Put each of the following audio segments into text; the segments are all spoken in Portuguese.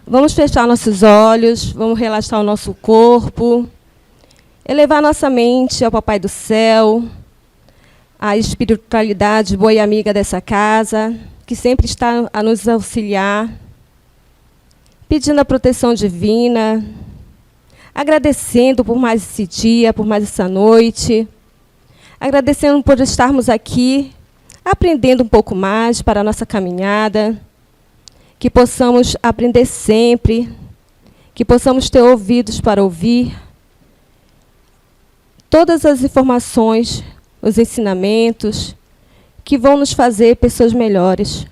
Vamos fechar nossos olhos, vamos relaxar o nosso corpo, elevar nossa mente ao Papai do Céu, à espiritualidade boa e amiga dessa casa, que sempre está a nos auxiliar, pedindo a proteção divina, agradecendo por mais esse dia, por mais essa noite, agradecendo por estarmos aqui, aprendendo um pouco mais para a nossa caminhada, que possamos aprender sempre, que possamos ter ouvidos para ouvir todas as informações, os ensinamentos que vão nos fazer pessoas melhores.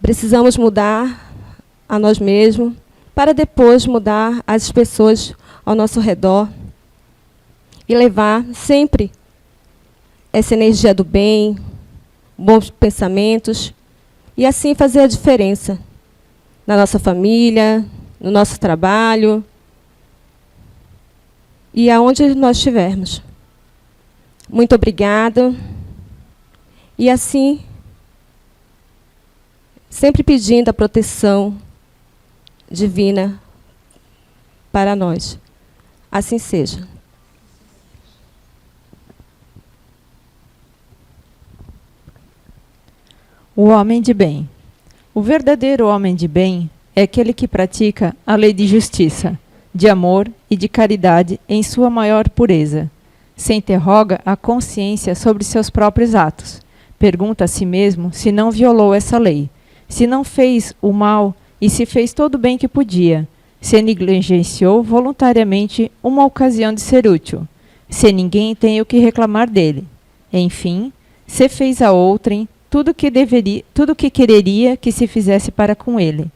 Precisamos mudar a nós mesmos para depois mudar as pessoas ao nosso redor e levar sempre essa energia do bem, bons pensamentos, e assim fazer a diferença na nossa família, no nosso trabalho e aonde nós estivermos. Muito obrigada. E assim, sempre pedindo a proteção divina para nós. Assim seja. O homem de bem. O verdadeiro homem de bem é aquele que pratica a lei de justiça, de amor e de caridade em sua maior pureza. Se interroga a consciência sobre seus próprios atos. Pergunta a si mesmo se não violou essa lei, se não fez o mal e se fez todo o bem que podia, se negligenciou voluntariamente uma ocasião de ser útil, se ninguém tem o que reclamar dele. Enfim, se fez a outrem tudo que quereria que se fizesse para com ele.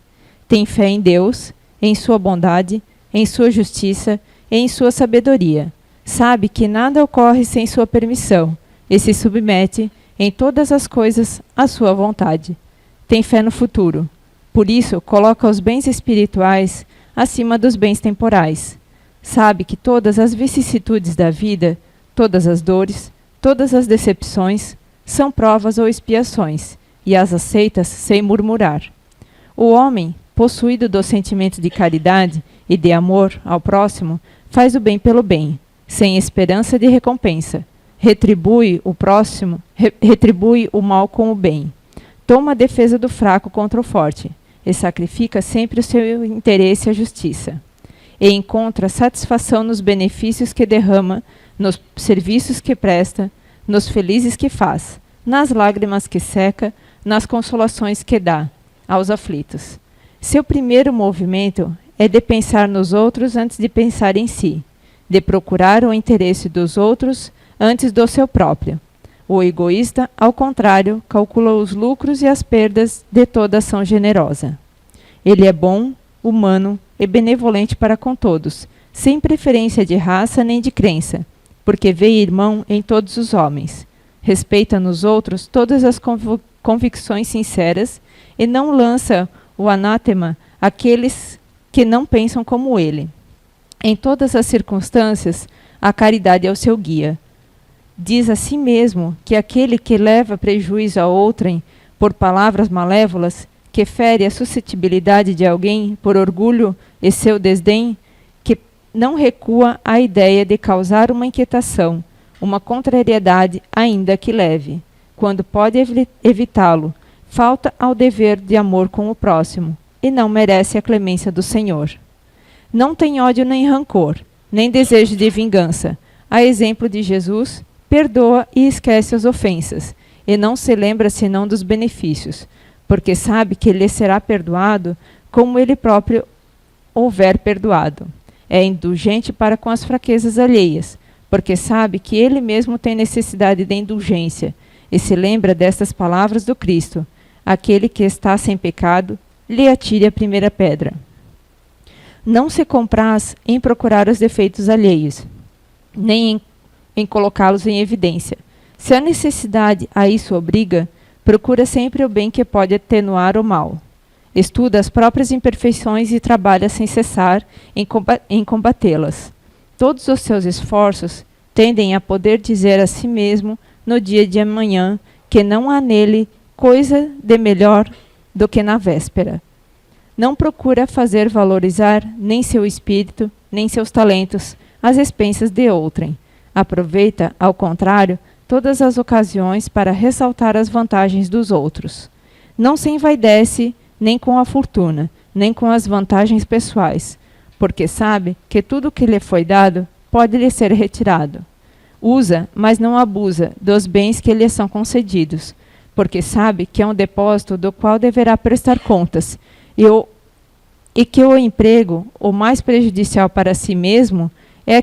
Tem fé em Deus, em sua bondade, em sua justiça e em sua sabedoria. Sabe que nada ocorre sem sua permissão e se submete em todas as coisas à sua vontade. Tem fé no futuro. Por isso, coloca os bens espirituais acima dos bens temporais. Sabe que todas as vicissitudes da vida, todas as dores, todas as decepções, são provas ou expiações, e as aceitas sem murmurar. O homem, possuído do sentimento de caridade e de amor ao próximo, faz o bem pelo bem, sem esperança de recompensa. Retribui o mal com o bem. Toma a defesa do fraco contra o forte, e sacrifica sempre o seu interesse à justiça. E encontra satisfação nos benefícios que derrama, nos serviços que presta, nos felizes que faz, nas lágrimas que seca, nas consolações que dá aos aflitos. Seu primeiro movimento é de pensar nos outros antes de pensar em si, de procurar o interesse dos outros antes do seu próprio. O egoísta, ao contrário, calcula os lucros e as perdas de toda ação generosa. Ele é bom, humano e benevolente para com todos, sem preferência de raça nem de crença, porque vê irmão em todos os homens. Respeita nos outros todas as convicções sinceras e não lança o anátema àqueles que não pensam como ele. Em todas as circunstâncias, a caridade é o seu guia. Diz a si mesmo que aquele que leva prejuízo a outrem por palavras malévolas, que fere a suscetibilidade de alguém por orgulho e seu desdém, não recua à ideia de causar uma inquietação, uma contrariedade, ainda que leve. Quando pode evitá-lo, falta ao dever de amor com o próximo, e não merece a clemência do Senhor. Não tem ódio nem rancor, nem desejo de vingança. A exemplo de Jesus, perdoa e esquece as ofensas, e não se lembra senão dos benefícios, porque sabe que lhe será perdoado como ele próprio houver perdoado. É indulgente para com as fraquezas alheias, porque sabe que ele mesmo tem necessidade de indulgência, e se lembra destas palavras do Cristo: aquele que está sem pecado, lhe atire a primeira pedra. Não se compraz em procurar os defeitos alheios, nem em colocá-los em evidência. Se a necessidade a isso obriga, procura sempre o bem que pode atenuar o mal. Estuda as próprias imperfeições e trabalha sem cessar em combatê-las. Todos os seus esforços tendem a poder dizer a si mesmo, no dia de amanhã, que não há nele coisa de melhor do que na véspera. Não procura fazer valorizar nem seu espírito, nem seus talentos, às expensas de outrem. Aproveita, ao contrário, todas as ocasiões para ressaltar as vantagens dos outros. Não se envaidece nem com a fortuna, nem com as vantagens pessoais, porque sabe que tudo que lhe foi dado pode lhe ser retirado. Usa, mas não abusa, dos bens que lhe são concedidos, porque sabe que é um depósito do qual deverá prestar contas, e que o emprego, o mais prejudicial para si mesmo, é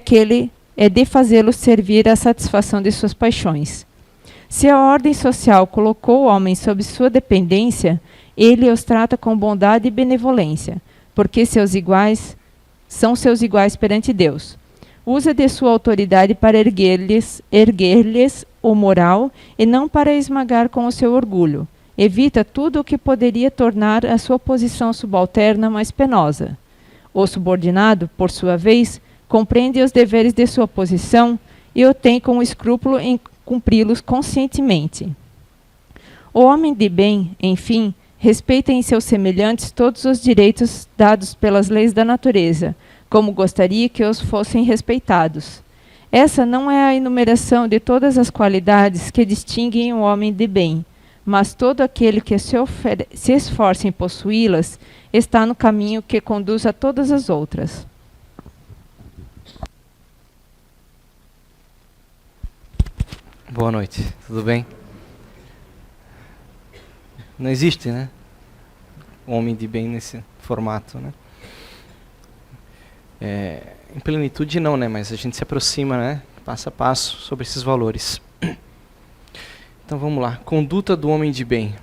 de fazê-lo servir à satisfação de suas paixões. Se a ordem social colocou o homem sob sua dependência, ele os trata com bondade e benevolência, porque são seus iguais perante Deus. Usa de sua autoridade para erguer-lhes o moral e não para esmagar com o seu orgulho. Evita tudo o que poderia tornar a sua posição subalterna mais penosa. O subordinado, por sua vez, compreende os deveres de sua posição e o tem com escrúpulo em cumpri-los conscientemente. O homem de bem, enfim, respeita em seus semelhantes todos os direitos dados pelas leis da natureza, como gostaria que os fossem respeitados. Essa não é a enumeração de todas as qualidades que distinguem o homem de bem, mas todo aquele que se esforça em possuí-las está no caminho que conduz a todas as outras. Boa noite, tudo bem? Não existe, né? Homem de bem nesse formato, né? Em plenitude não, né? Mas a gente se aproxima, né? Passo a passo sobre esses valores. Então vamos lá. Conduta do homem de bem.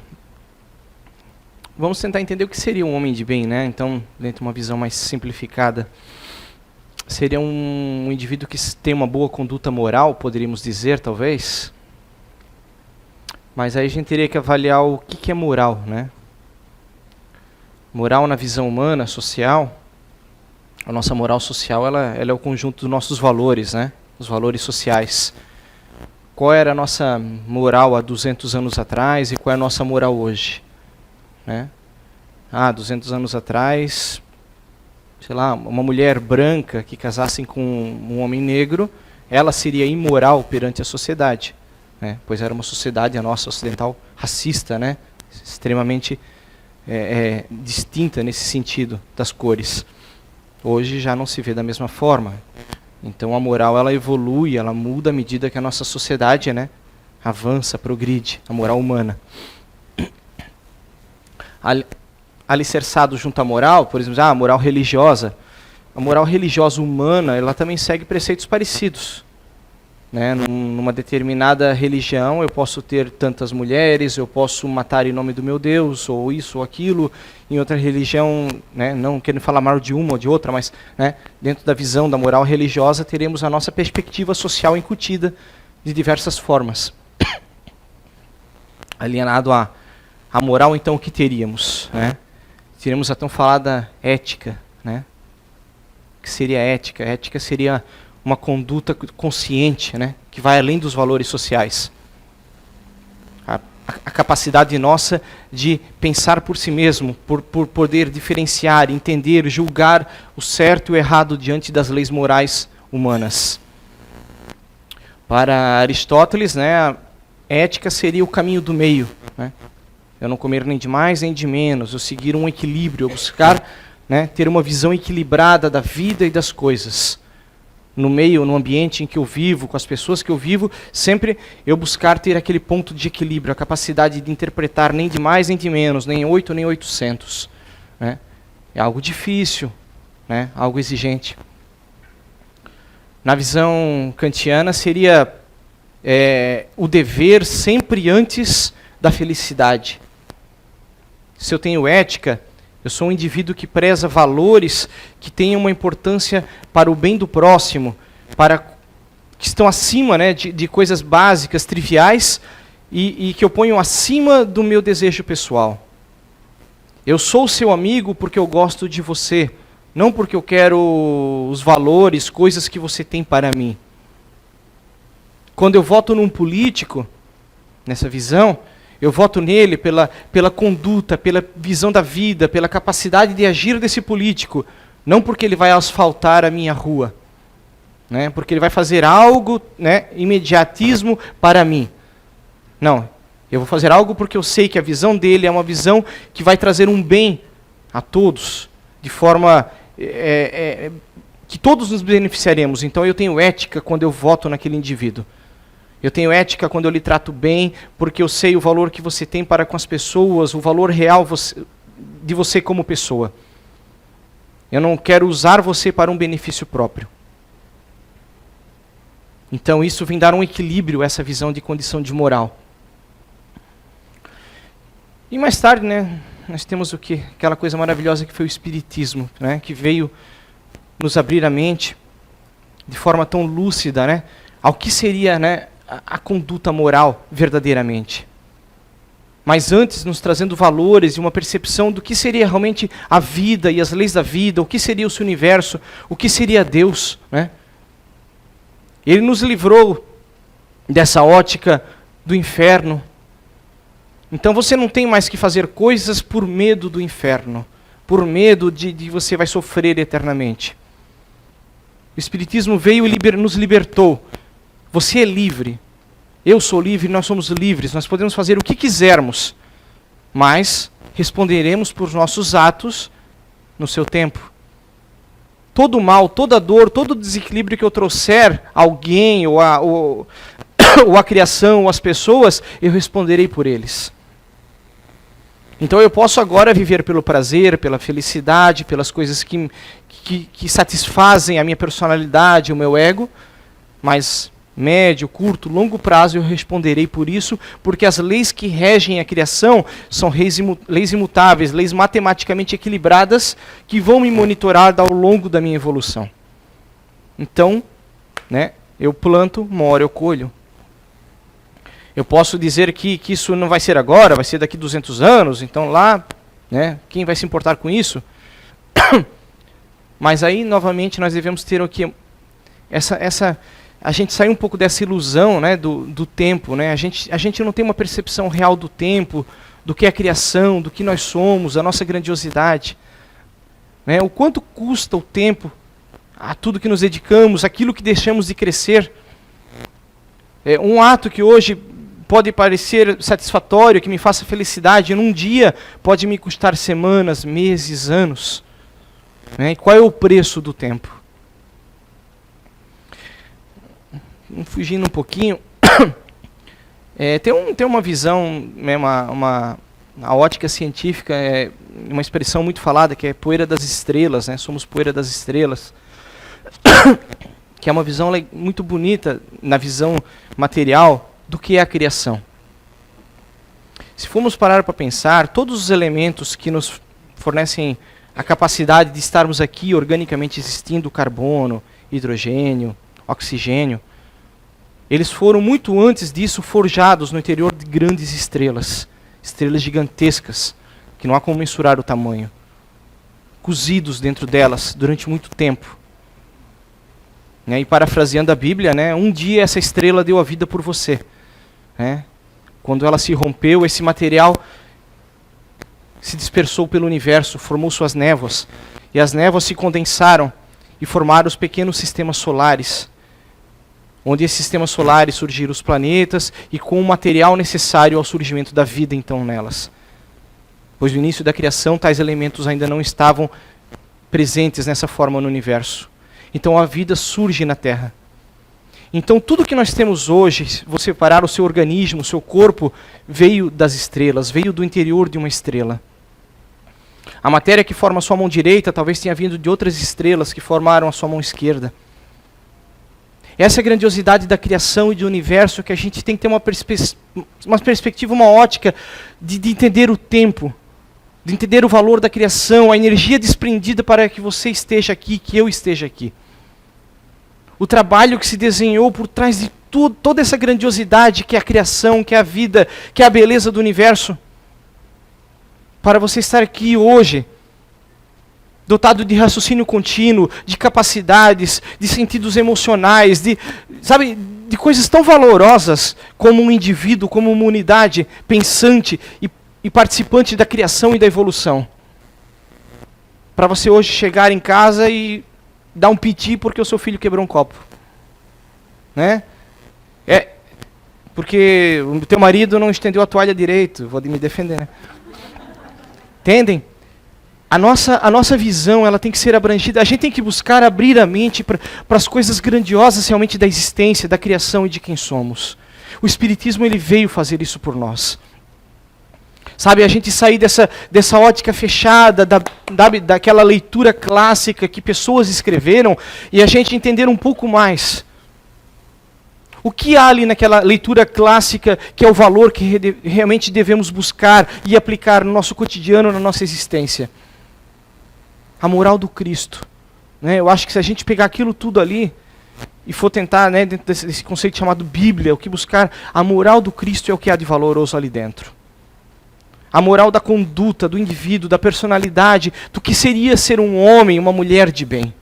Vamos tentar entender o que seria um homem de bem, né? Então, dentro de uma visão mais simplificada, seria um indivíduo que tem uma boa conduta moral, poderíamos dizer, talvez. Mas aí a gente teria que avaliar o que é moral, né? Moral na visão humana, social. A nossa moral social, ela é o conjunto dos nossos valores, né? Os valores sociais. Qual era a nossa moral há 200 anos atrás e qual é a nossa moral hoje? Né? 200 anos atrás, sei lá, uma mulher branca que casasse com um homem negro, ela seria imoral perante a sociedade, né? Pois era uma sociedade, a nossa ocidental, racista, né? Extremamente distinta nesse sentido das cores. Hoje já não se vê da mesma forma. Então a moral, ela evolui, ela muda à medida que a nossa sociedade, né, avança, progride, a moral humana. Alicerçado junto à moral, por exemplo, a moral religiosa. A moral religiosa humana, ela também segue preceitos parecidos. Né? Numa determinada religião, eu posso ter tantas mulheres, eu posso matar em nome do meu Deus, ou isso ou aquilo. Em outra religião, né, não querendo falar mal de uma ou de outra, mas, né, dentro da visão da moral religiosa, teremos a nossa perspectiva social incutida de diversas formas. Alienado à moral, então, o que teríamos? Né? Teríamos a tão falada ética. Né? O que seria ética? Ética seria uma conduta consciente, né, que vai além dos valores sociais. A capacidade nossa de pensar por si mesmo, por poder diferenciar, entender, julgar o certo e o errado diante das leis morais humanas. Para Aristóteles, né, a ética seria o caminho do meio. Né? Eu não comer nem de mais nem de menos, eu seguir um equilíbrio, eu buscar, né, ter uma visão equilibrada da vida e das coisas. No meio, no ambiente em que eu vivo, com as pessoas que eu vivo, sempre eu buscar ter aquele ponto de equilíbrio, a capacidade de interpretar nem de mais nem de menos, nem 8 nem 800. Né? É algo difícil, né? Algo exigente. Na visão kantiana seria o dever sempre antes da felicidade. Se eu tenho ética, eu sou um indivíduo que preza valores que tenham uma importância para o bem do próximo, que estão acima, né, de coisas básicas, triviais, e que eu ponho acima do meu desejo pessoal. Eu sou seu amigo porque eu gosto de você, não porque eu quero os valores, coisas que você tem para mim. Quando eu voto num político, nessa visão, Eu voto nele pela conduta, pela visão da vida, pela capacidade de agir desse político. Não porque ele vai asfaltar a minha rua, né? Porque ele vai fazer algo, né, imediatismo para mim. Não, eu vou fazer algo porque eu sei que a visão dele é uma visão que vai trazer um bem a todos, de forma que todos nos beneficiaremos. Então eu tenho ética quando eu voto naquele indivíduo. Eu tenho ética quando eu lhe trato bem, porque eu sei o valor que você tem para com as pessoas, o valor real de você como pessoa. Eu não quero usar você para um benefício próprio. Então isso vem dar um equilíbrio a essa visão de condição de moral. E mais tarde, né, nós temos o quê? Aquela coisa maravilhosa que foi o Espiritismo, né, que veio nos abrir a mente de forma tão lúcida, né, ao que seria, né, a conduta moral verdadeiramente. Mas antes nos trazendo valores e uma percepção do que seria realmente a vida e as leis da vida, o que seria o seu universo, o que seria Deus, né? Ele nos livrou dessa ótica do inferno. Então você não tem mais que fazer coisas por medo do inferno, por medo de você vai sofrer eternamente. O Espiritismo veio e nos libertou. Você é livre. Eu sou livre, nós somos livres. Nós podemos fazer o que quisermos, mas responderemos por nossos atos no seu tempo. Todo mal, toda dor, todo desequilíbrio que eu trouxer a alguém, ou a criação, ou as pessoas, eu responderei por eles. Então eu posso agora viver pelo prazer, pela felicidade, pelas coisas que satisfazem a minha personalidade, o meu ego, mas médio, curto, longo prazo eu responderei por isso, porque as leis que regem a criação são leis imutáveis, leis matematicamente equilibradas, que vão me monitorar ao longo da minha evolução. Então, né, eu planto, uma hora eu colho. Eu posso dizer que isso não vai ser agora, vai ser daqui 200 anos, então lá, né, quem vai se importar com isso? Mas aí, novamente, nós devemos ter o que? A gente sai um pouco dessa ilusão, né, do tempo. Né? A gente não tem uma percepção real do tempo, do que é a criação, do que nós somos, a nossa grandiosidade. Né? O quanto custa o tempo, a tudo que nos dedicamos, aquilo que deixamos de crescer. Um ato que hoje pode parecer satisfatório, que me faça felicidade, num dia pode me custar semanas, meses, anos. Né? E qual é o preço do tempo? Fugindo um pouquinho, tem uma visão, né, a ótica científica é uma expressão muito falada, que é poeira das estrelas, né? Somos poeira das estrelas, que é uma visão muito bonita na visão material do que é a criação. Se formos parar para pensar, todos os elementos que nos fornecem a capacidade de estarmos aqui organicamente existindo, carbono, hidrogênio, oxigênio, eles foram muito antes disso forjados no interior de grandes estrelas, estrelas gigantescas, que não há como mensurar o tamanho, cozidos dentro delas durante muito tempo. E parafraseando a Bíblia, né, um dia essa estrela deu a vida por você. Né? Quando ela se rompeu, esse material se dispersou pelo universo, formou suas névoas, e as névoas se condensaram e formaram os pequenos sistemas solares, onde esses sistemas solares surgiram os planetas e com o material necessário ao surgimento da vida então nelas. Pois no início da criação tais elementos ainda não estavam presentes nessa forma no universo. Então a vida surge na Terra. Então tudo que nós temos hoje, se você parar o seu organismo, o seu corpo, veio das estrelas, veio do interior de uma estrela. A matéria que forma a sua mão direita talvez tenha vindo de outras estrelas que formaram a sua mão esquerda. Essa é a grandiosidade da criação e do universo, que a gente tem que ter uma perspectiva, uma ótica de entender o tempo, de entender o valor da criação, a energia desprendida para que você esteja aqui, que eu esteja aqui. O trabalho que se desenhou por trás de toda essa grandiosidade que é a criação, que é a vida, que é a beleza do universo, para você estar aqui hoje, dotado de raciocínio contínuo, de capacidades, de sentidos emocionais, de coisas tão valorosas como um indivíduo, como uma unidade pensante e participante da criação e da evolução. Para você hoje chegar em casa e dar um piti porque o seu filho quebrou um copo. Né? Porque o teu marido não estendeu a toalha direito. Vou me defender, né? Entendem? A nossa visão, ela tem que ser abrangida. A gente tem que buscar abrir a mente para as coisas grandiosas realmente da existência, da criação e de quem somos. O Espiritismo, ele veio fazer isso por nós. Sabe, a gente sair dessa ótica fechada, daquela leitura clássica que pessoas escreveram, e a gente entender um pouco mais. O que há ali naquela leitura clássica que é o valor que realmente devemos buscar e aplicar no nosso cotidiano, na nossa existência? A moral do Cristo. Né? Eu acho que se a gente pegar aquilo tudo ali e for tentar, né, dentro desse conceito chamado Bíblia, o que buscar, a moral do Cristo é o que há de valoroso ali dentro. A moral da conduta, do indivíduo, da personalidade, do que seria ser um homem, uma mulher de bem.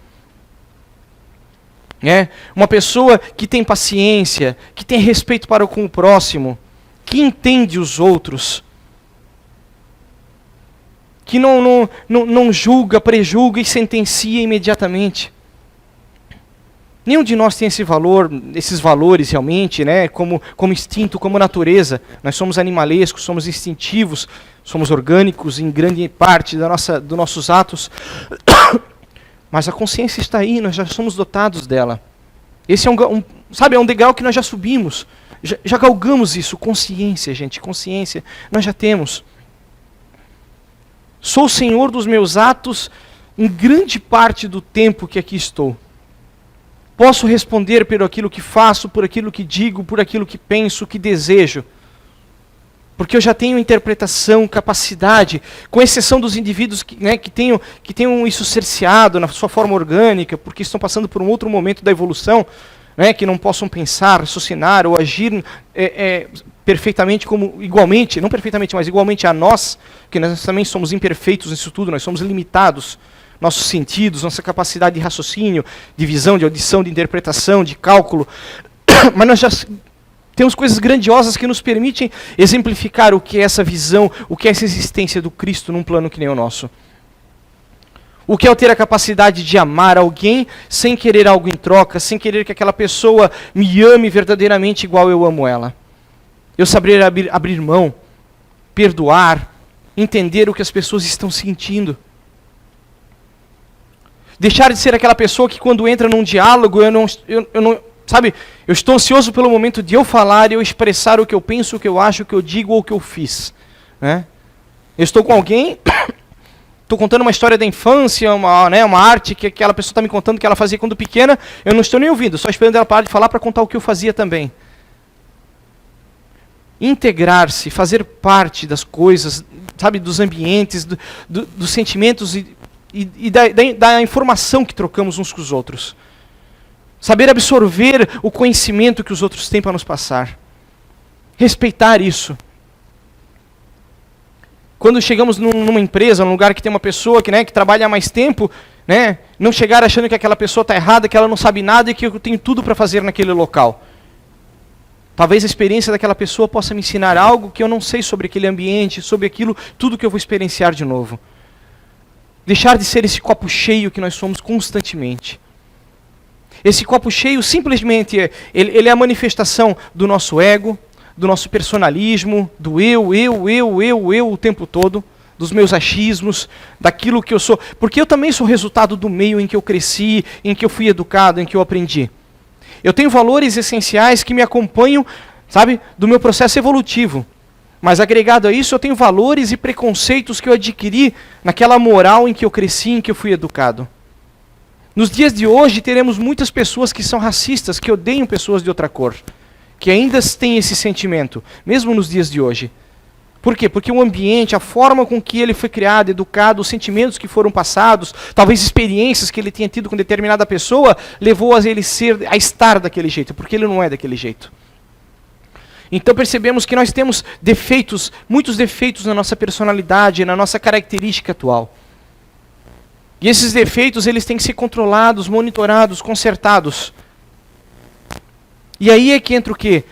Uma pessoa que tem paciência, que tem respeito para com o próximo, que entende os outros, que não julga, prejulga e sentencia imediatamente. Nenhum de nós tem esse valor, esses valores realmente, né, como instinto, como natureza. Nós somos animalescos, somos instintivos, somos orgânicos em grande parte dos nossos atos. Mas a consciência está aí, nós já somos dotados dela. Esse é um degrau que nós já subimos. Já galgamos isso. Consciência, gente, consciência. Nós já temos. Sou o Senhor dos meus atos em grande parte do tempo que aqui estou. Posso responder por aquilo que faço, por aquilo que digo, por aquilo que penso, que desejo. Porque eu já tenho interpretação, capacidade, com exceção dos indivíduos que tenham isso cerceado na sua forma orgânica, porque estão passando por um outro momento da evolução, que não possam pensar, raciocinar ou agir perfeitamente, igualmente, não perfeitamente, mas igualmente a nós, que nós também somos imperfeitos nisso tudo, nós somos limitados. Nossos sentidos, nossa capacidade de raciocínio, de visão, de audição, de interpretação, de cálculo. Mas nós já temos coisas grandiosas que nos permitem exemplificar o que é essa visão, o que é essa existência do Cristo num plano que nem o nosso. O que é eu ter a capacidade de amar alguém sem querer algo em troca, sem querer que aquela pessoa me ame verdadeiramente igual eu amo ela. Eu saber abrir mão, perdoar, entender o que as pessoas estão sentindo. Deixar de ser aquela pessoa que quando entra num diálogo, eu estou ansioso pelo momento de eu falar e eu expressar o que eu penso, o que eu acho, o que eu digo ou o que eu fiz. Né? Eu estou com alguém, estou contando uma história da infância, uma arte que aquela pessoa está me contando que ela fazia quando pequena, eu não estou nem ouvindo, só esperando ela parar de falar para contar o que eu fazia também. Integrar-se, fazer parte das coisas, dos ambientes, dos sentimentos e da informação que trocamos uns com os outros. Saber absorver o conhecimento que os outros têm para nos passar. Respeitar isso. Quando chegamos numa empresa, num lugar que tem uma pessoa que trabalha há mais tempo, não chegar achando que aquela pessoa está errada, que ela não sabe nada e que eu tenho tudo para fazer naquele local. Talvez a experiência daquela pessoa possa me ensinar algo que eu não sei sobre aquele ambiente, sobre aquilo, tudo que eu vou experienciar de novo. Deixar de ser esse copo cheio que nós somos constantemente. Esse copo cheio simplesmente ele é a manifestação do nosso ego, do nosso personalismo, do eu o tempo todo, dos meus achismos, daquilo que eu sou. Porque eu também sou resultado do meio em que eu cresci, em que eu fui educado, em que eu aprendi. Eu tenho valores essenciais que me acompanham, do meu processo evolutivo. Mas agregado a isso, eu tenho valores e preconceitos que eu adquiri naquela moral em que eu cresci, em que eu fui educado. Nos dias de hoje, teremos muitas pessoas que são racistas, que odeiam pessoas de outra cor, que ainda têm esse sentimento, mesmo nos dias de hoje. Por quê? Porque o ambiente, a forma com que ele foi criado, educado, os sentimentos que foram passados, talvez experiências que ele tenha tido com determinada pessoa, levou a ele a estar daquele jeito, porque ele não é daquele jeito. Então percebemos que nós temos defeitos, muitos defeitos na nossa personalidade, na nossa característica atual. E esses defeitos, eles têm que ser controlados, monitorados, consertados. E aí é que entra o quê?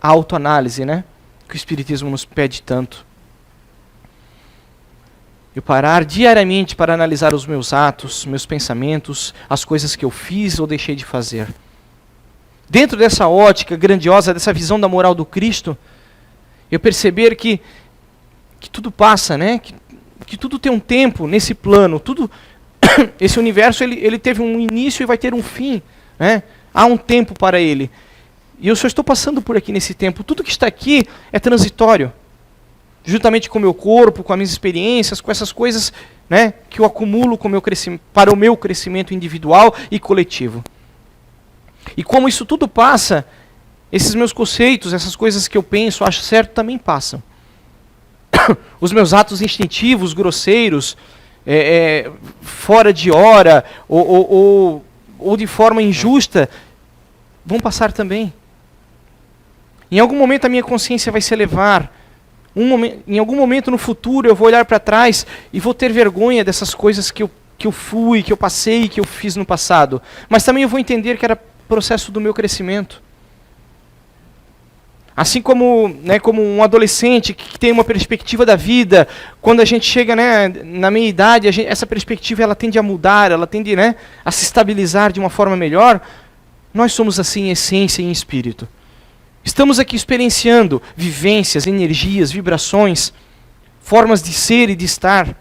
A autoanálise, né? Que o Espiritismo nos pede tanto. Eu parar diariamente para analisar os meus atos, meus pensamentos, as coisas que eu fiz ou deixei de fazer. Dentro dessa ótica grandiosa, dessa visão da moral do Cristo, eu perceber que tudo passa, né? Que tudo tem um tempo nesse plano. Tudo, esse universo ele teve um início e vai ter um fim, né? Há um tempo para ele. E eu só estou passando por aqui nesse tempo. Tudo que está aqui é transitório. Juntamente com o meu corpo, com as minhas experiências, com essas coisas, né, que eu acumulo com para o meu crescimento individual e coletivo. E como isso tudo passa, esses meus conceitos, essas coisas que eu penso, acho certo, também passam. Os meus atos instintivos, grosseiros, fora de hora, ou de forma injusta, vão passar também. Em algum momento a minha consciência vai se elevar. Em algum momento no futuro eu vou olhar para trás e vou ter vergonha dessas coisas que eu fui, que eu passei, que eu fiz no passado. Mas também eu vou entender que era processo do meu crescimento. Assim como, né, como um adolescente que tem uma perspectiva da vida, quando a gente chega, né, na meia-idade, essa perspectiva ela tende a mudar, ela tende, né, a se estabilizar de uma forma melhor. Nós somos assim em essência e em espírito. Estamos aqui experienciando vivências, energias, vibrações, formas de ser e de estar.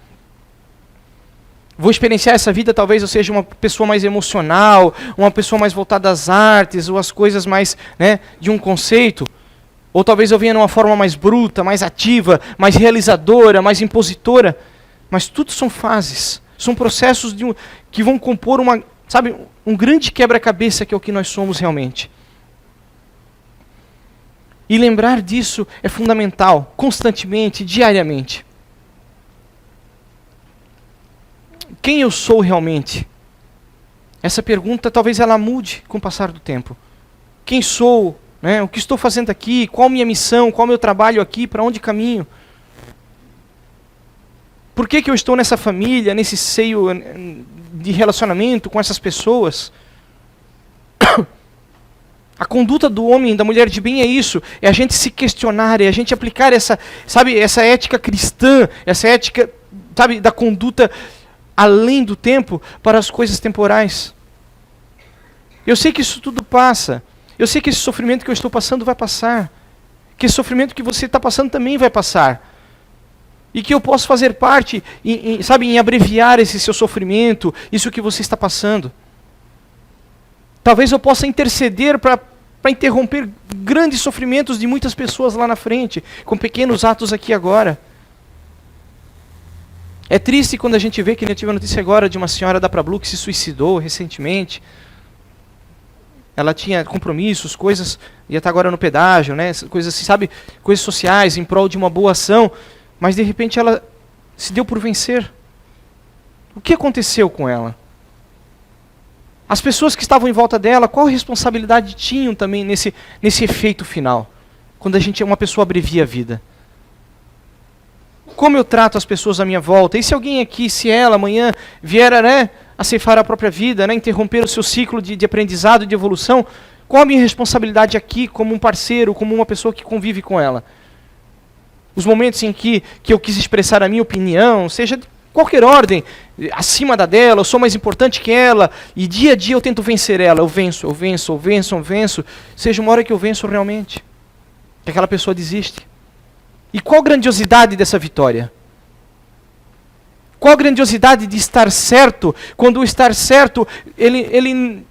Vou experienciar essa vida, talvez eu seja uma pessoa mais emocional, uma pessoa mais voltada às artes, ou às coisas mais, né, de um conceito. Ou talvez eu venha numa forma mais bruta, mais ativa, mais realizadora, mais impositora. Mas tudo são fases, são processos que vão compor um grande quebra-cabeça que é o que nós somos realmente. E lembrar disso é fundamental, constantemente, diariamente. Quem eu sou realmente? Essa pergunta talvez ela mude com o passar do tempo. Quem sou? Né? O que estou fazendo aqui? Qual a minha missão? Qual o meu trabalho aqui? Para onde caminho? Por que eu estou nessa família, nesse seio de relacionamento com essas pessoas? A conduta do homem e da mulher de bem é isso, é a gente se questionar, é a gente aplicar essa ética cristã, essa ética, da conduta além do tempo para as coisas temporais. Eu sei que isso tudo passa, eu sei que esse sofrimento que eu estou passando vai passar, que esse sofrimento que você está passando também vai passar, e que eu posso fazer parte, em abreviar esse seu sofrimento, isso que você está passando. Talvez eu possa interceder para interromper grandes sofrimentos de muitas pessoas lá na frente, com pequenos atos aqui agora. É triste quando a gente vê, que eu tive a notícia agora de uma senhora da Prablu que se suicidou recentemente. Ela tinha compromissos, coisas, ia estar agora no pedágio, né? Coisas assim, coisas sociais, em prol de uma boa ação, mas de repente ela se deu por vencer. O que aconteceu com ela? As pessoas que estavam em volta dela, qual responsabilidade tinham também nesse efeito final? Quando uma pessoa abrevia a vida. Como eu trato as pessoas à minha volta? E se alguém aqui, se ela amanhã vier, né, a ceifar a própria vida, né, interromper o seu ciclo de aprendizado e de evolução, qual a minha responsabilidade aqui como um parceiro, como uma pessoa que convive com ela? Os momentos em que eu quis expressar a minha opinião, seja de qualquer ordem, acima da dela, eu sou mais importante que ela, e dia a dia eu tento vencer ela, eu venço, seja uma hora que eu venço realmente, que aquela pessoa desiste. E qual a grandiosidade dessa vitória? Qual a grandiosidade de estar certo, quando o estar certo, ele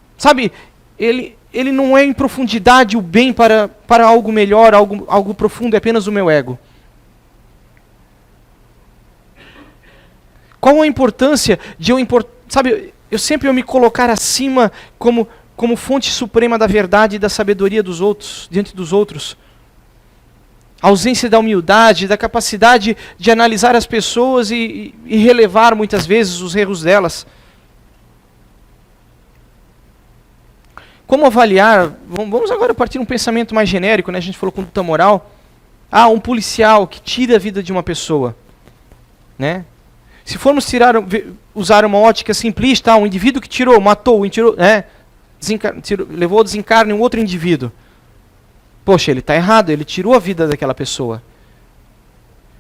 não é em profundidade o bem para algo melhor, algo profundo, é apenas o meu ego. Qual a importância de eu sempre me colocar acima como fonte suprema da verdade e da sabedoria dos outros, diante dos outros? A ausência da humildade, da capacidade de analisar as pessoas e relevar muitas vezes os erros delas. Como avaliar? Vamos agora partir de um pensamento mais genérico, né? A gente falou conduta moral. Um policial que tira a vida de uma pessoa, né? Se formos usar uma ótica simplista, um indivíduo que matou, né? levou ao desencarne um outro indivíduo. Poxa, ele está errado, ele tirou a vida daquela pessoa.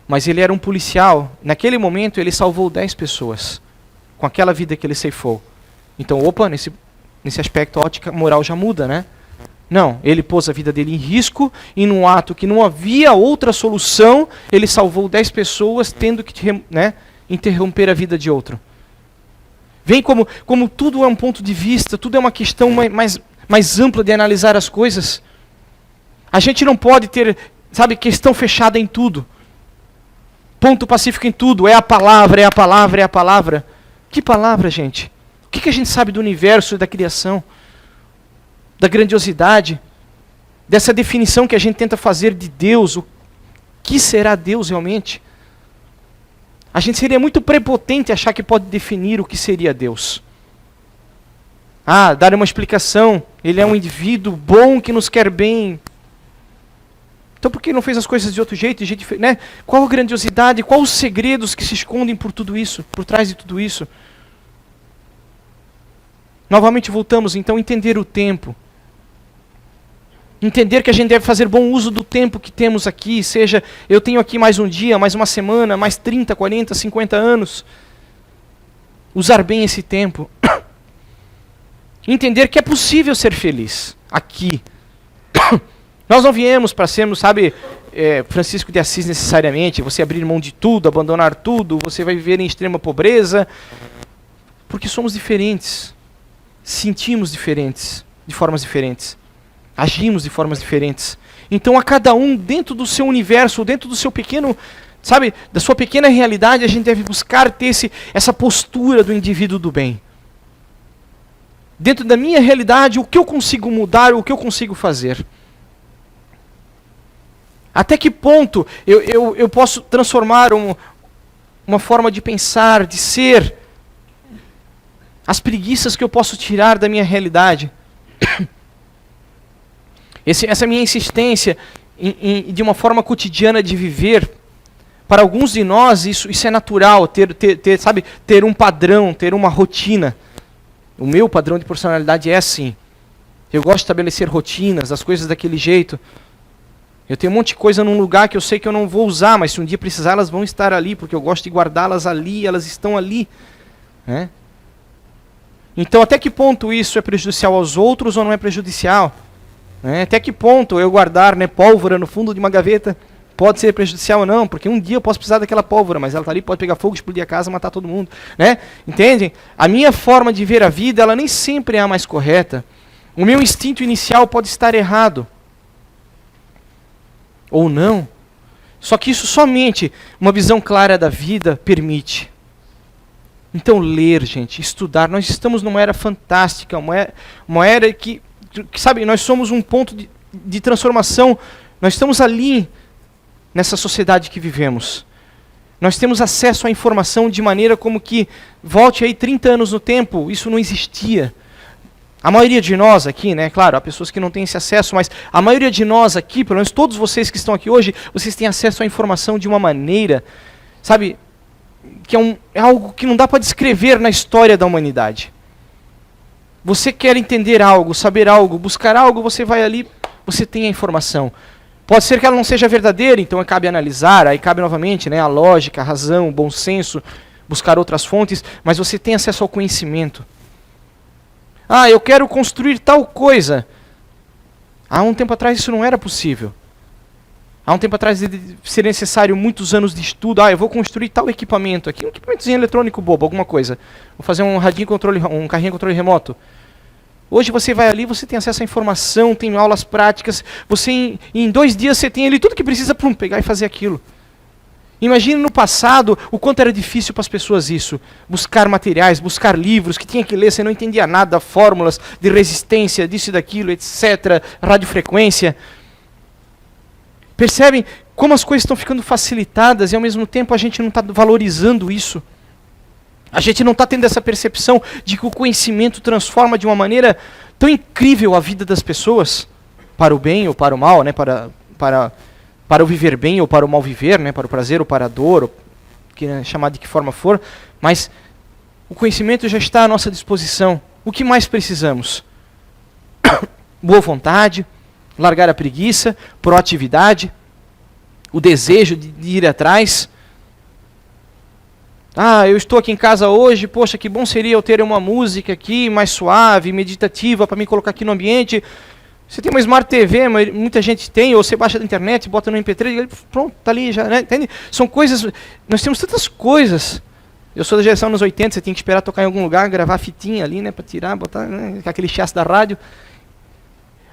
Mas ele era um policial. Naquele momento ele salvou 10 pessoas com aquela vida que ele ceifou. Então, opa, nesse aspecto a ótica moral já muda, né? Não, ele pôs a vida dele em risco e num ato que não havia outra solução, ele salvou 10 pessoas tendo que interromper a vida de outro. Vem como tudo é um ponto de vista, tudo é uma questão mais ampla de analisar as coisas. A gente não pode ter, questão fechada em tudo. Ponto pacífico em tudo, é a palavra, é a palavra, é a palavra. Que palavra, gente? O que a gente sabe do universo e da criação? Da grandiosidade, dessa definição que a gente tenta fazer de Deus, o que será Deus realmente? A gente seria muito prepotente achar que pode definir o que seria Deus. Dar uma explicação, ele é um indivíduo bom que nos quer bem. Então por que não fez as coisas de outro jeito, né? Qual a grandiosidade, quais os segredos que se escondem por tudo isso, por trás de tudo isso? Novamente voltamos então a entender o tempo. Entender que a gente deve fazer bom uso do tempo que temos aqui, seja eu tenho aqui mais um dia, mais uma semana, mais 30, 40, 50 anos. Usar bem esse tempo. Entender que é possível ser feliz aqui. Nós não viemos para sermos, Francisco de Assis necessariamente, você abrir mão de tudo, abandonar tudo, você vai viver em extrema pobreza, porque somos diferentes, sentimos diferentes, de formas diferentes. Agimos de formas diferentes. Então a cada um, dentro do seu universo, dentro do seu pequeno, da sua pequena realidade, a gente deve buscar ter essa postura do indivíduo do bem. Dentro da minha realidade, o que eu consigo mudar, o que eu consigo fazer. Até que ponto eu posso transformar uma forma de pensar, de ser, as preguiças que eu posso tirar da minha realidade. Essa minha insistência de uma forma cotidiana de viver, para alguns de nós isso é natural, ter um padrão, ter uma rotina. O meu padrão de personalidade é assim. Eu gosto de estabelecer rotinas, as coisas daquele jeito. Eu tenho um monte de coisa num lugar que eu sei que eu não vou usar, mas se um dia precisar elas vão estar ali, porque eu gosto de guardá-las ali, elas estão ali. Né? Então até que ponto isso é prejudicial aos outros ou não é prejudicial? Até que ponto eu guardar pólvora no fundo de uma gaveta pode ser prejudicial ou não? Porque um dia eu posso precisar daquela pólvora, mas ela está ali, pode pegar fogo, explodir a casa, matar todo mundo. Né? Entendem? A minha forma de ver a vida, ela nem sempre é a mais correta. O meu instinto inicial pode estar errado. Ou não. Só que isso somente uma visão clara da vida permite. Então ler, gente, estudar. Nós estamos numa era fantástica, uma era que nós somos um ponto de transformação. Nós estamos ali, nessa sociedade que vivemos. Nós temos acesso à informação de maneira como que, volte aí 30 anos no tempo, isso não existia. A maioria de nós aqui, claro, há pessoas que não têm esse acesso, mas a maioria de nós aqui, pelo menos todos vocês que estão aqui hoje, vocês têm acesso à informação de uma maneira, que é algo que não dá para descrever na história da humanidade. Você quer entender algo, saber algo, buscar algo, você vai ali, você tem a informação. Pode ser que ela não seja verdadeira, então cabe analisar, aí cabe novamente a lógica, a razão, o bom senso, buscar outras fontes, mas você tem acesso ao conhecimento. Eu quero construir tal coisa. Há um tempo atrás isso não era possível. Há um tempo atrás seria necessário muitos anos de estudo. Eu vou construir tal equipamento aqui, um equipamentozinho eletrônico bobo, alguma coisa. Vou fazer um carrinho controle remoto. Hoje você vai ali, você tem acesso à informação, tem aulas práticas. Você em 2 dias você tem ali tudo que precisa para pegar e fazer aquilo. Imagine no passado o quanto era difícil para as pessoas isso. Buscar materiais, buscar livros que tinha que ler, você não entendia nada, fórmulas de resistência, disso e daquilo, etc. Radiofrequência. Percebem como as coisas estão ficando facilitadas e ao mesmo tempo a gente não está valorizando isso. A gente não está tendo essa percepção de que o conhecimento transforma de uma maneira tão incrível a vida das pessoas, para o bem ou para o mal, para o viver bem ou para o mal viver, para o prazer ou para a dor, ou chamar de que forma for, mas o conhecimento já está à nossa disposição. O que mais precisamos? boa vontade, largar a preguiça, proatividade, o desejo de ir atrás. Eu estou aqui em casa hoje, poxa, que bom seria eu ter uma música aqui mais suave, meditativa, para me colocar aqui no ambiente. Você tem uma Smart TV, muita gente tem, ou você baixa da internet, bota no MP3, pronto, tá ali já, né? Entende? São coisas, nós temos tantas coisas. Eu sou da geração nos 80, você tem que esperar tocar em algum lugar, gravar a fitinha ali, né, para tirar, botar, né, aquele chasse da rádio.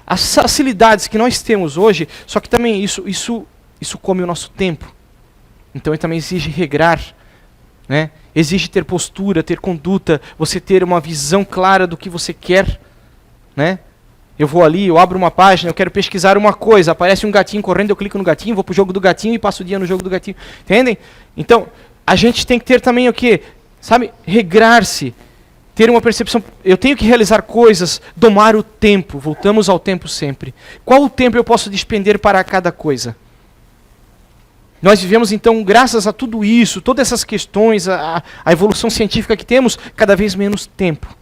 As facilidades que nós temos hoje, só que também isso come o nosso tempo. Então ele também exige regrar, né? Exige ter postura, ter conduta, você ter uma visão clara do que você quer, né? Eu vou ali, eu abro uma página, eu quero pesquisar uma coisa, aparece um gatinho correndo, eu clico no gatinho, vou pro jogo do gatinho e passo o dia no jogo do gatinho. Entendem? Então, a gente tem que ter também o quê? Sabe? Regrar-se, ter uma percepção. Eu tenho que realizar coisas, domar o tempo. Voltamos ao tempo sempre. Qual o tempo eu posso despender para cada coisa? Nós vivemos, então, graças a tudo isso, todas essas questões, a evolução científica que temos, cada vez menos tempo.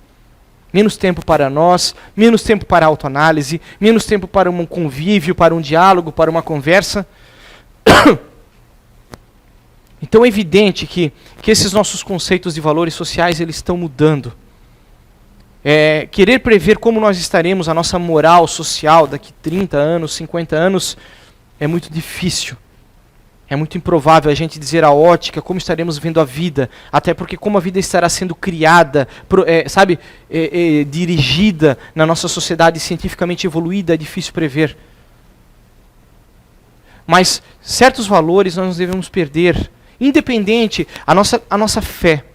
Menos tempo para nós, menos tempo para a autoanálise, menos tempo para um convívio, para um diálogo, para uma conversa. Então é evidente que esses nossos conceitos de valores sociais eles estão mudando. Querer prever como nós estaremos, a nossa moral social daqui 30 anos, 50 anos, é muito difícil. É muito improvável a gente dizer a ótica, como estaremos vendo a vida, até porque como a vida estará sendo criada, dirigida na nossa sociedade cientificamente evoluída, é difícil prever. Mas certos valores nós não devemos perder, independente, a nossa fé,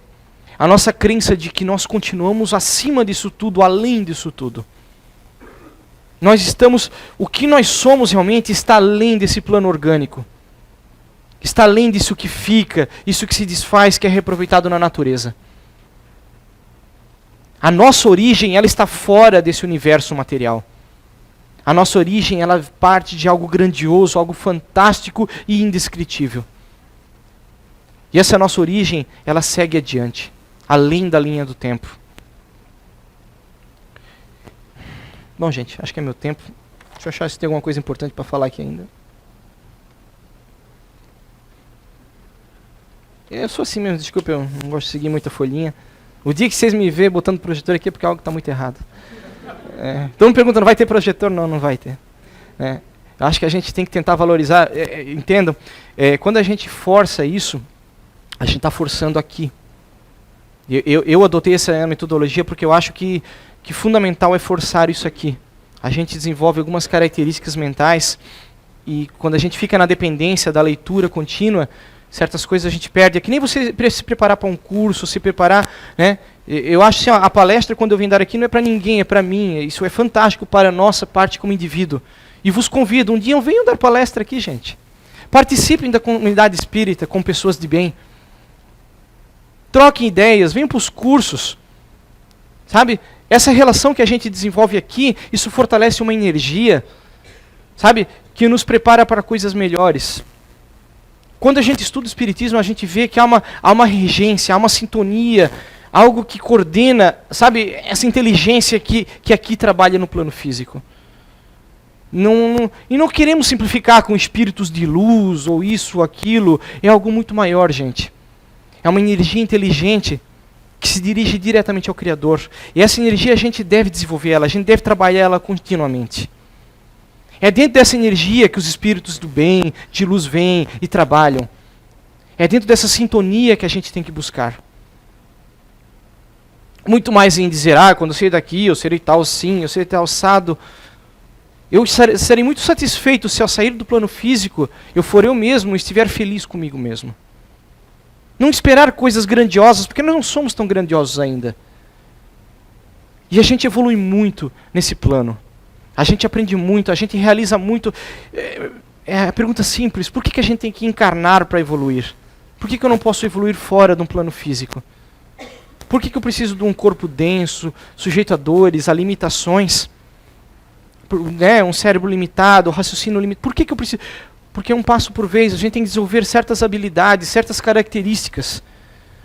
a nossa crença de que nós continuamos acima disso tudo, além disso tudo. O que nós somos realmente está além desse plano orgânico. Está além disso que fica, isso que se desfaz, que é reaproveitado na natureza. A nossa origem, ela está fora desse universo material. A nossa origem, ela parte de algo grandioso, algo fantástico e indescritível. E essa nossa origem, ela segue adiante, além da linha do tempo. Bom, gente, acho que é meu tempo. Deixa eu achar se tem alguma coisa importante para falar aqui ainda. Eu sou assim mesmo, desculpa, eu não gosto de seguir muita folhinha. O dia que vocês me verem botando projetor aqui é porque algo está muito errado. Estão me perguntando, vai ter projetor? Não, não vai ter. Eu acho que a gente tem que tentar valorizar, entendam, quando a gente força isso, a gente está forçando aqui. Eu adotei essa metodologia porque eu acho que fundamental é forçar isso aqui. A gente desenvolve algumas características mentais e quando a gente fica na dependência da leitura contínua, certas coisas a gente perde. É que nem você se preparar para um curso, se preparar, né? Eu acho assim, a palestra, quando eu vim dar aqui, não é para ninguém, é para mim. Isso é fantástico para a nossa parte como indivíduo. E vos convido, um dia venham dar palestra aqui, gente. Participem da comunidade espírita com pessoas de bem. Troquem ideias, venham para os cursos. Sabe? Essa relação que a gente desenvolve aqui, isso fortalece uma energia, sabe? Que nos prepara para coisas melhores. Quando a gente estuda o Espiritismo, a gente vê que há uma regência, há uma sintonia, algo que coordena, sabe, essa inteligência que aqui trabalha no plano físico. E não queremos simplificar com espíritos de luz, ou isso, ou aquilo, é algo muito maior, gente. É uma energia inteligente que se dirige diretamente ao Criador. E essa energia a gente deve desenvolver ela, a gente deve trabalhar ela continuamente. É dentro dessa energia que os espíritos do bem, de luz vêm e trabalham. É dentro dessa sintonia que a gente tem que buscar. Muito mais em dizer, quando eu sair daqui, eu serei tal sim, eu serei tal assado. Eu serei muito satisfeito se ao sair do plano físico, eu for eu mesmo e estiver feliz comigo mesmo. Não esperar coisas grandiosas, porque nós não somos tão grandiosos ainda. E a gente evolui muito nesse plano. A gente aprende muito, a gente realiza muito. A pergunta simples, por que a gente tem que encarnar para evoluir? Por que eu não posso evoluir fora de um plano físico? Por que eu preciso de um corpo denso, sujeito a dores, a limitações? Um cérebro limitado, raciocínio limitado. Por que eu preciso? Porque é um passo por vez, a gente tem que desenvolver certas habilidades, certas características.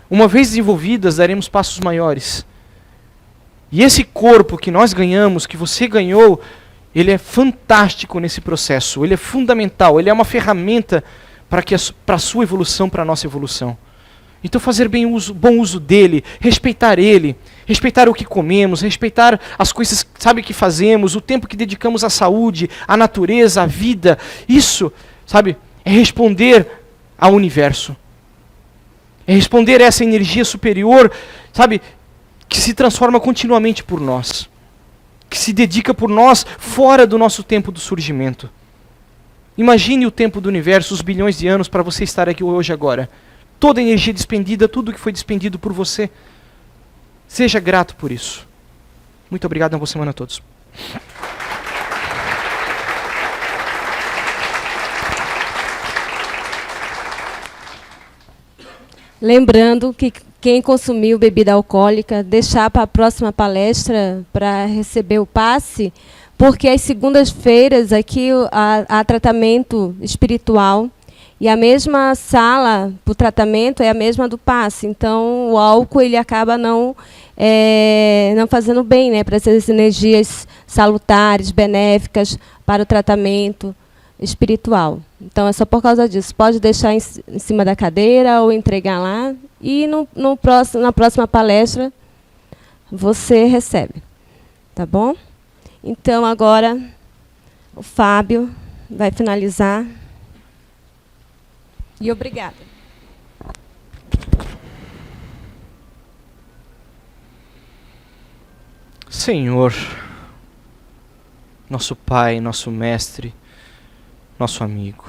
Uma vez desenvolvidas, daremos passos maiores. E esse corpo que nós ganhamos, que você ganhou, Ele é fantástico nesse processo, ele é fundamental, ele é uma ferramenta para a sua evolução, para a nossa evolução. Então fazer bom uso dele, respeitar o que comemos, respeitar as coisas, sabe, que fazemos, o tempo que dedicamos à saúde, à natureza, à vida, isso, sabe, é responder ao universo. É responder a essa energia superior, sabe, que se transforma continuamente por nós. Que se dedica por nós fora do nosso tempo do surgimento. Imagine o tempo do universo, os bilhões de anos para você estar aqui hoje agora. Toda a energia despendida, tudo que foi despendido por você. Seja grato por isso. Muito obrigado, uma boa semana a todos. Lembrando que quem consumiu bebida alcoólica, deixar para a próxima palestra para receber o passe, porque às segundas-feiras aqui há tratamento espiritual e a mesma sala para o tratamento é a mesma do passe. Então, o álcool ele acaba não fazendo bem, né, para essas energias salutares, benéficas para o tratamento espiritual. Então, é só por causa disso. Pode deixar em cima da cadeira ou entregar lá. E na próxima palestra você recebe. Tá bom? Então, agora o Fábio vai finalizar. E obrigada. Senhor, nosso Pai, nosso Mestre, nosso amigo.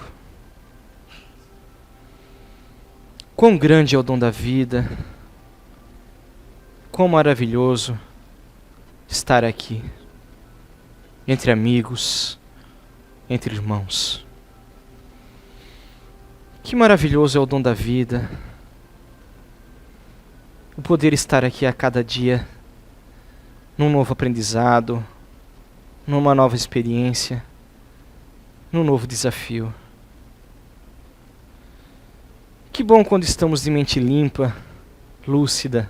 Quão grande é o dom da vida, quão maravilhoso estar aqui, entre amigos, entre irmãos. Que maravilhoso é o dom da vida, o poder estar aqui a cada dia, num novo aprendizado, numa nova experiência, num novo desafio. Que bom quando estamos de mente limpa, lúcida,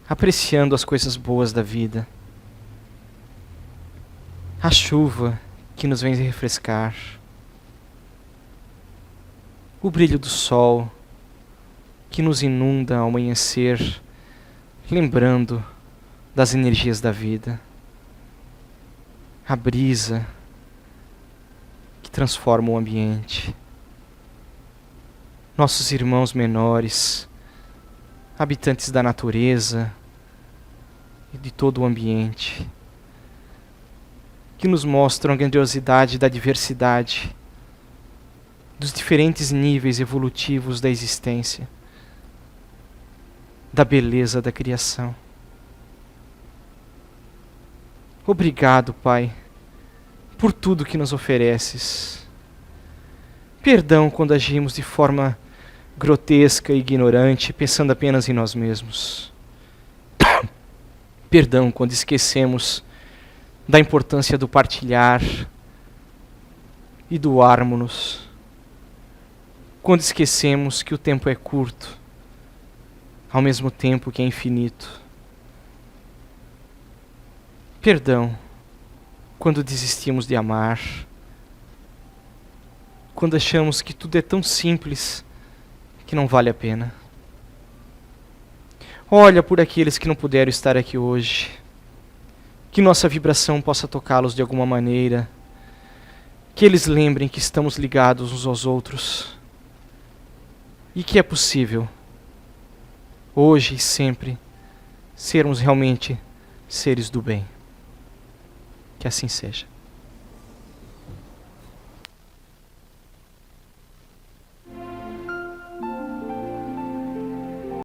apreciando as coisas boas da vida. A chuva que nos vem refrescar. O brilho do sol que nos inunda ao amanhecer, lembrando das energias da vida. A brisa que transforma o ambiente. Nossos irmãos menores, habitantes da natureza e de todo o ambiente, que nos mostram a grandiosidade da diversidade, dos diferentes níveis evolutivos da existência, da beleza da criação. Obrigado, Pai, por tudo que nos ofereces. Perdão quando agimos de forma grotesca e ignorante, pensando apenas em nós mesmos. Perdão quando esquecemos da importância do partilhar e doarmos-nos. Quando esquecemos que o tempo é curto, ao mesmo tempo que é infinito. Perdão quando desistimos de amar, quando achamos que tudo é tão simples que não vale a pena. Olha por aqueles que não puderam estar aqui hoje, que nossa vibração possa tocá-los de alguma maneira, que eles lembrem que estamos ligados uns aos outros e que é possível, hoje e sempre, sermos realmente seres do bem. Que assim seja.